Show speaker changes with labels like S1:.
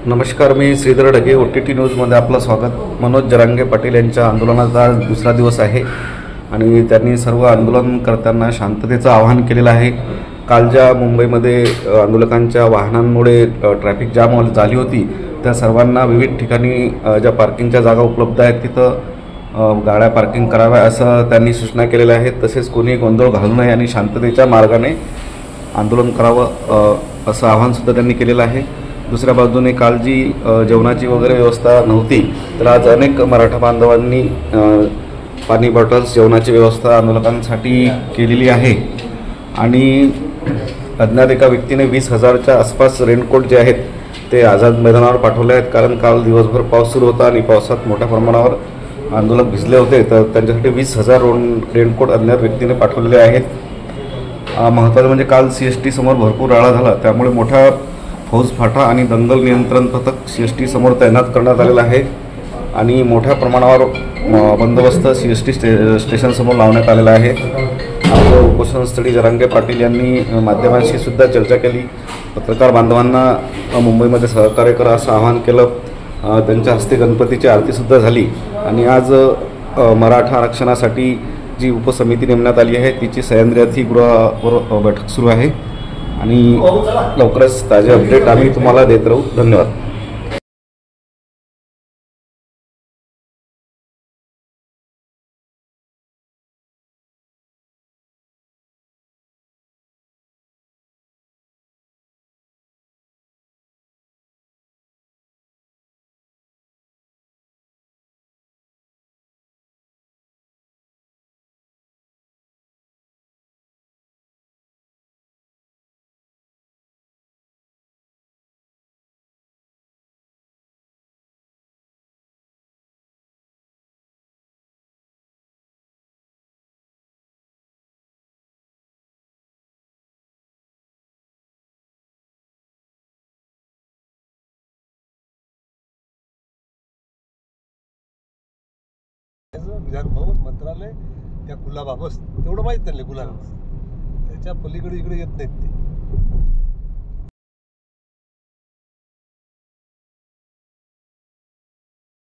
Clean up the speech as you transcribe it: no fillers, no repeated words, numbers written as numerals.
S1: नमस्कार, मी श्रीधर ढगे. OTT न्यूजमध्ये आपलं स्वागत. मनोज जरांगे पाटील यांच्या आंदोलनाचा आज दुसरा दिवस आहे आणि त्यांनी सर्व आंदोलनकर्त्यांना शांततेचं आवाहन केलेलं आहे. काल ज्या मुंबईमध्ये आंदोलकांच्या वाहनांमुळे ट्रॅफिक जाम झाली होती, त्या सर्वांना विविध ठिकाणी ज्या पार्किंगच्या जागा उपलब्ध आहेत तिथं गाड्या पार्किंग कराव्या असं त्यांनी सूचना केलेल्या आहेत. तसेच कोणी गोंधळ घालू नये आणि शांततेच्या मार्गाने आंदोलन करावं असं आवाहनसुद्धा त्यांनी केलेलं आहे. दुसऱ्या बाजूने काल जी जेवणाची वगैरे व्यवस्था नव्हती, तर आज अनेक मराठा बांधवांनी पाणी बॉटल्स, जेवणाची व्यवस्था आंदोलकांसाठी केलेली आहे. आणि अज्ञात एका व्यक्तीने 20,000च्या आसपास रेनकोट जे आहेत ते आझाद मैदानावर पाठवले आहेत. कारण काल दिवसभर पाऊस सुरू होता आणि पावसात मोठ्या प्रमाणावर आंदोलक भिजले होते, तर त्यांच्यासाठी 20,000 रेनकोट अज्ञात व्यक्तीने पाठवलेले आहेत. महत्त्वाचं म्हणजे काल CST समोर भरपूर राडा झाला, त्यामुळे मोठा फौजफाटा आणि दंगल नियंत्रण पथक CST समोर तैनात करण्यात आलेला आहे आणि मोठ्या प्रमाणावर बंदोबस्त CST स्टेशनसमोर लावण्यात आलेला आहे. आज उपोषणस्थळी जरांगे पाटील यांनी माध्यमांशी सुद्धा चर्चा केली. पत्रकार बांधवांना मुंबईमध्ये सहकार्य करा असं आवाहन केलं. त्यांच्या हस्ते गणपतीची आरतीसुद्धा झाली आणि आज मराठा आरक्षणासाठी जी उपसमिती नेमण्यात आली आहे तिची सह्याद्री गृहावर बैठक सुरू आहे आणि लवकरच ताजे अपडेट आम्ही तुम्हाला देत राहू. धन्यवाद.
S2: विधान भवन मंत्रालय त्या कुलाबा बस तेवढं माहीत त्यांना. कुलाबा त्याच्या पलीकडे इकडे येत नाहीत ते.